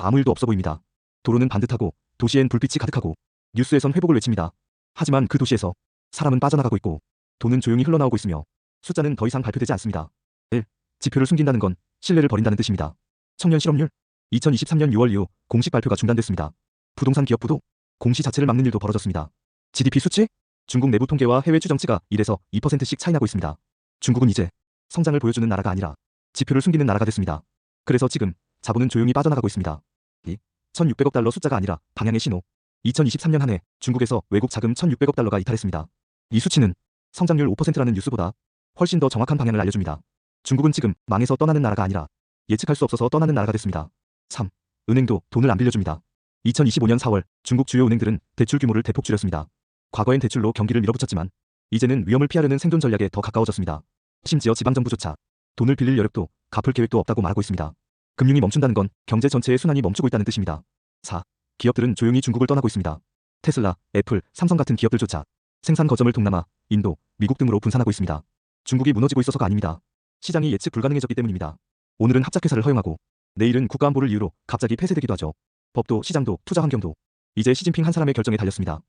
아무 일도 없어 보입니다. 도로는 반듯하고 도시엔 불빛이 가득하고 뉴스에선 회복을 외칩니다. 하지만 그 도시에서 사람은 빠져나가고 있고 돈은 조용히 흘러나오고 있으며 숫자는 더 이상 발표되지 않습니다. 1. 지표를 숨긴다는 건 신뢰를 버린다는 뜻입니다. 청년 실업률 2023년 6월 이후 공식 발표가 중단됐습니다. 부동산 기업부도 공시 자체를 막는 일도 벌어졌습니다. GDP 수치? 중국 내부 통계와 해외 추정치가 1에서 2%씩 차이 나고 있습니다. 중국은 이제 성장을 보여주는 나라가 아니라 지표를 숨기는 나라가 됐습니다. 그래서 지금 자본은 조용히 빠져나가고 있습니다. 2. 1,600억 달러 숫자가 아니라 방향의 신호. 2023년 한 해 중국에서 외국 자금 1,600억 달러가 이탈했습니다. 이 수치는 성장률 5%라는 뉴스보다 훨씬 더 정확한 방향을 알려줍니다. 중국은 지금 망해서 떠나는 나라가 아니라 예측할 수 없어서 떠나는 나라가 됐습니다. 3. 은행도 돈을 안 빌려줍니다. 2025년 4월 중국 주요 은행들은 대출 규모를 대폭 줄였습니다. 과거엔 대출로 경기를 밀어붙였지만 이제는 위험을 피하려는 생존 전략에 더 가까워졌습니다. 심지어 지방정부조차 돈을 빌릴 여력도 갚을 계획도 없다고 말하고 있습니다. 금융이 멈춘다는 건 경제 전체의 순환이 멈추고 있다는 뜻입니다. 4. 기업들은 조용히 중국을 떠나고 있습니다. 테슬라, 애플, 삼성 같은 기업들조차 생산 거점을 동남아, 인도, 미국 등으로 분산하고 있습니다. 중국이 무너지고 있어서가 아닙니다. 시장이 예측 불가능해졌기 때문입니다. 오늘은 합작회사를 허용하고 내일은 국가안보를 이유로 갑자기 폐쇄되기도 하죠. 법도 시장도 투자 환경도 이제 시진핑 한 사람의 결정에 달렸습니다.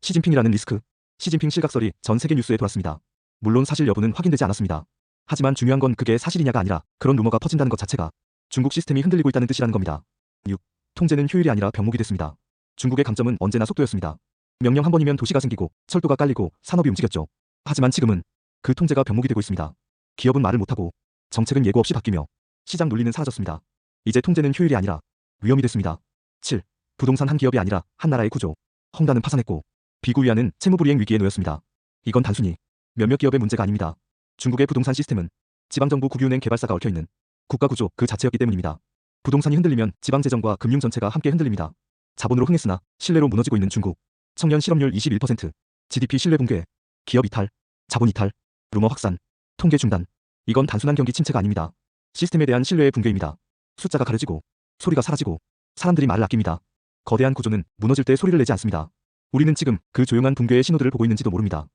시진핑이라는 리스크. 시진핑 실각설이 전 세계 뉴스에 돌았습니다. 물론 사실 여부는 확인되지 않았습니다. 하지만 중요한 건 그게 사실이냐가 아니라 그런 루머가 퍼진다는 것 자체가 중국 시스템이 흔들리고 있다는 뜻이라는 겁니다. 6. 통제는 효율이 아니라 병목이 됐습니다. 중국의 강점은 언제나 속도였습니다. 명령 한 번이면 도시가 생기고 철도가 깔리고 산업이 움직였죠. 하지만 지금은 그 통제가 병목이 되고 있습니다. 기업은 말을 못하고 정책은 예고 없이 바뀌며 시장 논리는 사라졌습니다. 이제 통제는 효율이 아니라 위험이 됐습니다. 7. 부동산 한 기업이 아니라 한 나라의 구조. 헝다는 파산했고 비구이아는 채무불이행 위기에 놓였습니다. 이건 단순히 몇몇 기업의 문제가 아닙니다. 중국의 부동산 시스템은 지방정부 국유은행 개발사가 얽혀있는 국가구조 그 자체였기 때문입니다. 부동산이 흔들리면 지방재정과 금융 전체가 함께 흔들립니다. 자본으로 흥했으나 신뢰로 무너지고 있는 중국. 청년 실업률 21%, GDP 신뢰 붕괴, 기업 이탈, 자본 이탈, 루머 확산, 통계 중단. 이건 단순한 경기 침체가 아닙니다. 시스템에 대한 신뢰의 붕괴입니다. 숫자가 가려지고 소리가 사라지고 사람들이 말을 아낍니다. 거대한 구조는 무너질 때 소리를 내지 않습니다. 우리는 지금 그 조용한 붕괴의 신호들을 보고 있는지도 모릅니다.